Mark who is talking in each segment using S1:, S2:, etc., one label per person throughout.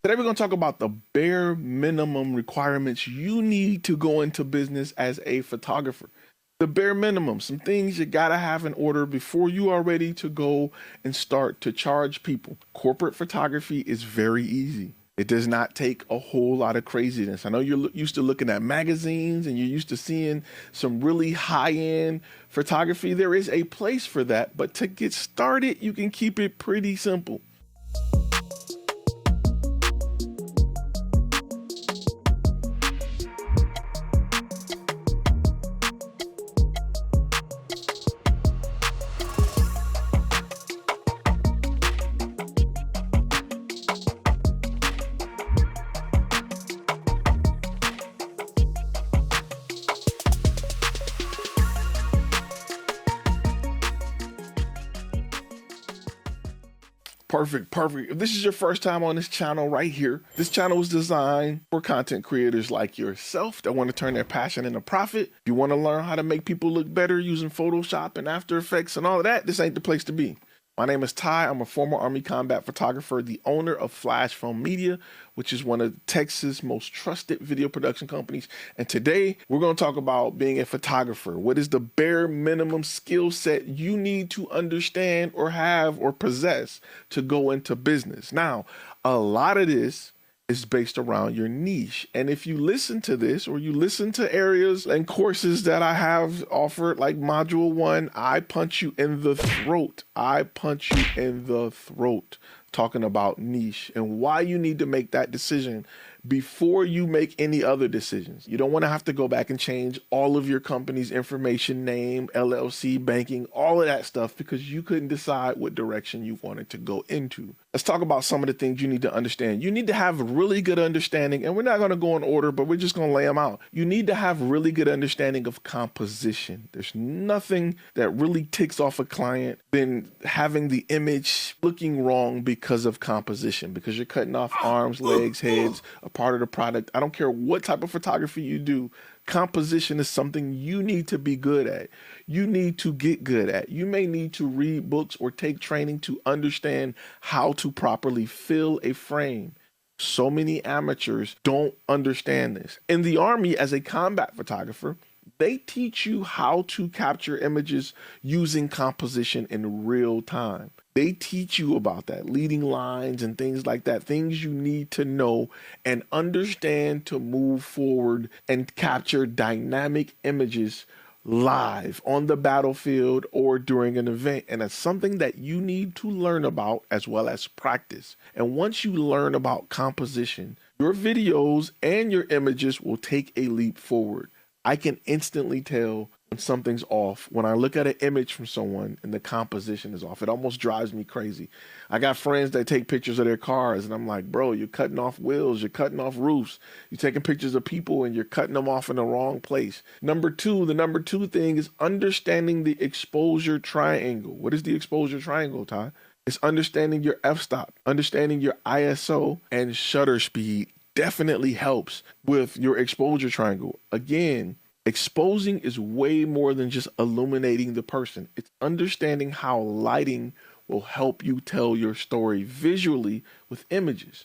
S1: Today we're going to talk about the bare minimum requirements you need to go into business as a photographer. The bare minimum, some things you gotta have in order before you are ready to go and start to charge people. Corporate photography is very easy. It does not take a whole lot of craziness. I know you're used to looking at magazines and you're used to seeing some really high-end photography. There is a place for that, but to get started, you can keep it pretty simple. Perfect. If this is your first time on this channel right here, this channel was designed for content creators like yourself that want to turn their passion into profit. If you want to learn how to make people look better using Photoshop and After Effects and all of that, this ain't the place to be. My name is Ty. I'm a former Army combat photographer, the owner of FlashFilm Media, which is one of Texas' most trusted video production companies. And today we're going to talk about being a photographer. What is the bare minimum skill set you need to understand or have or possess to go into business? Now, a lot of this is based around your niche. And if you listen to this or you listen to areas and courses that I have offered, like Module 1, I punch you in the throat. I punch you in the throat talking about niche and why you need to make that decision before you make any other decisions. You don't want to have to go back and change all of your company's information, name, LLC, banking, all of that stuff because you couldn't decide what direction you wanted to go into. Let's talk about some of the things you need to understand. You need to have a really good understanding, and we're not going to go in order, but we're just going to lay them out. You need to have really good understanding of composition. There's nothing that really ticks off a client than having the image looking wrong because of composition, because you're cutting off arms, legs, heads, a part of the product. I don't care what type of photography you do. Composition is something you need to be good at. You need to get good at. You may need to read books or take training to understand how to properly fill a frame. So many amateurs don't understand this. In the Army, as a combat photographer, they teach you how to capture images using composition in real time. They teach you about that, leading lines and things like that, things you need to know and understand to move forward and capture dynamic images live on the battlefield or during an event. And that's something that you need to learn about as well as practice. And once you learn about composition, your videos and your images will take a leap forward. I can instantly tell when something's off when I look at an image from someone and the composition is off. It almost drives me crazy. I got friends that take pictures of their cars and I'm like, bro, you're cutting off wheels, you're cutting off roofs, you're taking pictures of people and you're cutting them off in the wrong place. The number two thing is understanding the exposure triangle. What is the exposure triangle, Ty? It's understanding your f-stop, understanding your ISO and shutter speed definitely helps with your exposure triangle. Again, exposing is way more than just illuminating the person. It's understanding how lighting will help you tell your story visually with images.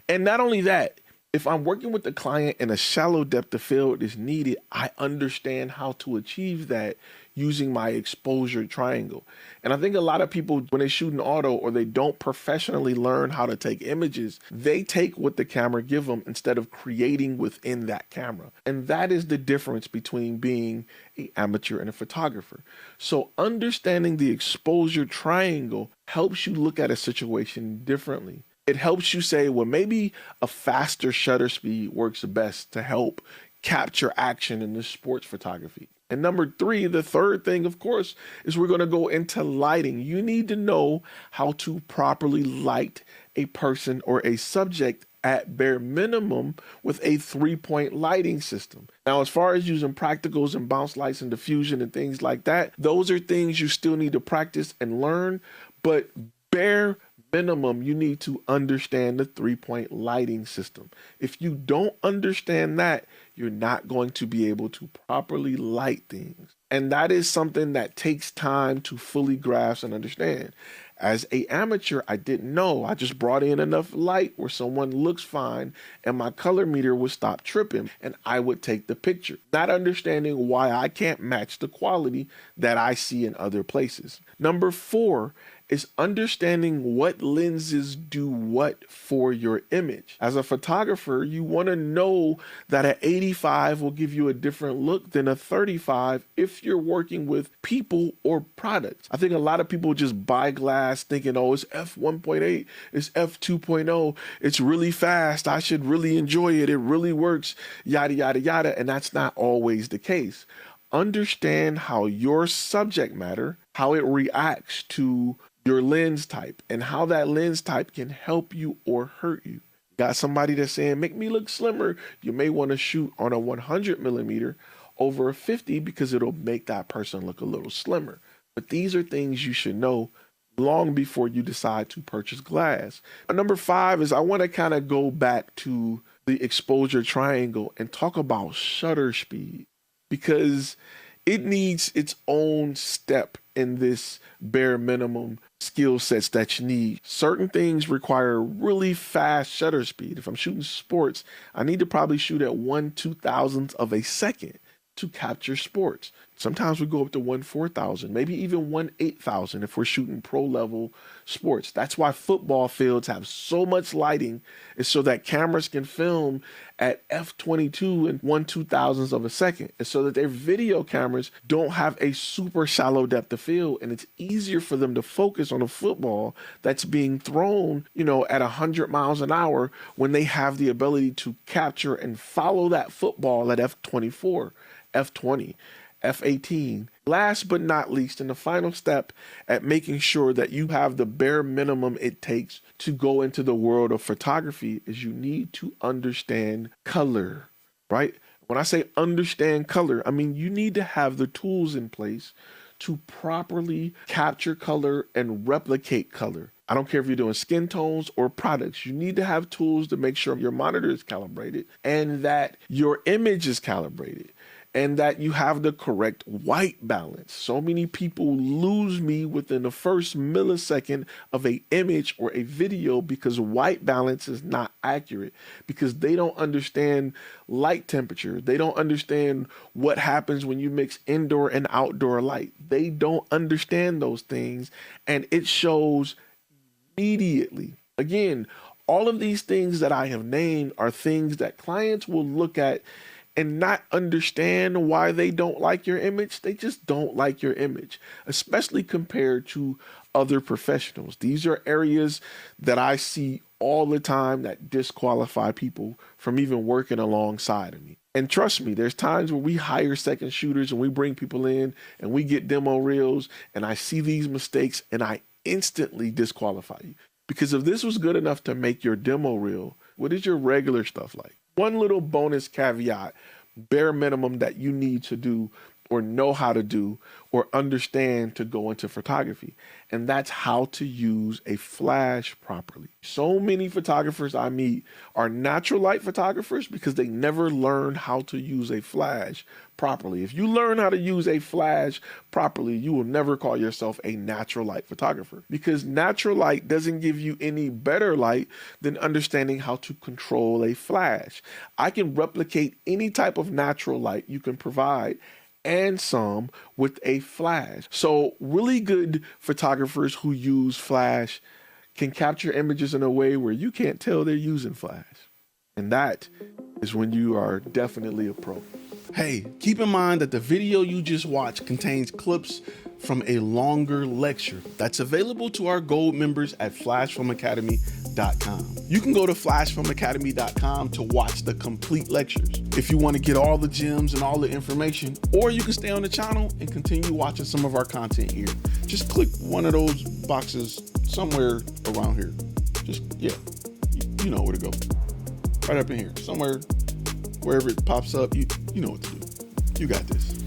S1: And not only that, if I'm working with the client and a shallow depth of field is needed, I understand how to achieve that using my exposure triangle. And I think a lot of people, when they shoot an auto or they don't professionally learn how to take images, they take what the camera give them instead of creating within that camera. And that is the difference between being an amateur and a photographer. So understanding the exposure triangle helps you look at a situation differently. It helps you say, well, maybe a faster shutter speed works best to help capture action in this sports photography. And number three, the third thing, of course, is we're going to go into lighting. You need to know how to properly light a person or a subject at bare minimum with a 3-point lighting system. Now, as far as using practicals and bounce lights and diffusion and things like that, those are things you still need to practice and learn, but bare minimum, you need to understand the 3-point lighting system. If you don't understand that, you're not going to be able to properly light things. And that is something that takes time to fully grasp and understand. As an amateur, I didn't know. I just brought in enough light where someone looks fine and my color meter would stop tripping and I would take the picture, not understanding why I can't match the quality that I see in other places. Number 4 is understanding what lenses do what for your image. As a photographer, you want to know that an 85 will give you a different look than a 35 if you're working with people or products. I think a lot of people just buy glass thinking, oh, it's f1.8, it's f2.0, it's really fast, I should really enjoy it, it really works, yada, yada, yada. And that's not always the case. Understand how your subject matter, how it reacts to your lens type, and how that lens type can help you or hurt you. Got somebody that's saying, make me look slimmer. You may want to shoot on a 100 millimeter over a 50 because it'll make that person look a little slimmer. But these are things you should know long before you decide to purchase glass. Number 5 is I want to kind of go back to the exposure triangle and talk about shutter speed, because it needs its own step in this bare minimum skill sets that you need. Certain things require really fast shutter speed. If I'm shooting sports, I need to probably shoot at 1/2000th of a second to capture sports. Sometimes we go up to 1/4000, maybe even 1/8000 if we're shooting pro level sports. That's why football fields have so much lighting, is so that cameras can film at f22 and 1/2000th of a second. It's so that their video cameras don't have a super shallow depth of field, and it's easier for them to focus on a football that's being thrown, at 100 miles an hour, when they have the ability to capture and follow that football at f24, f20, f18. Last but not least, and the final step at making sure that you have the bare minimum it takes to go into the world of photography, is you need to understand color, right? When I say understand color, I mean you need to have the tools in place to properly capture color and replicate color. I don't care if you're doing skin tones or products. You need to have tools to make sure your monitor is calibrated and that your image is calibrated, and that you have the correct white balance. So many people lose me within the first millisecond of an image or a video because white balance is not accurate, because they don't understand light temperature. They don't understand what happens when you mix indoor and outdoor light. They don't understand those things, and it shows immediately. Again, all of these things that I have named are things that clients will look at and not understand why they don't like your image. They just don't like your image, especially compared to other professionals. These are areas that I see all the time that disqualify people from even working alongside of me. And trust me, there's times where we hire second shooters and we bring people in and we get demo reels, and I see these mistakes and I instantly disqualify you. Because if this was good enough to make your demo reel, what is your regular stuff like? One little bonus caveat, bare minimum, that you need to do or know how to do or understand to go into photography, and that's how to use a flash properly. So many photographers I meet are natural light photographers because they never learned how to use a flash properly. If you learn how to use a flash properly, you will never call yourself a natural light photographer, because natural light doesn't give you any better light than understanding how to control a flash. I can replicate any type of natural light you can provide and some with a flash. So really good photographers who use flash can capture images in a way where you can't tell they're using flash. And that is when you are definitely a pro. Hey, keep in mind that the video you just watched contains clips from a longer lecture that's available to our gold members at FlashFilmAcademy.com. You can go to FlashFilmAcademy.com to watch the complete lectures if you want to get all the gems and all the information, or you can stay on the channel and continue watching some of our content here. Just click one of those boxes somewhere around here. Just, yeah, you know where to go. Right up in here, somewhere, wherever it pops up, you know what to do. You got this.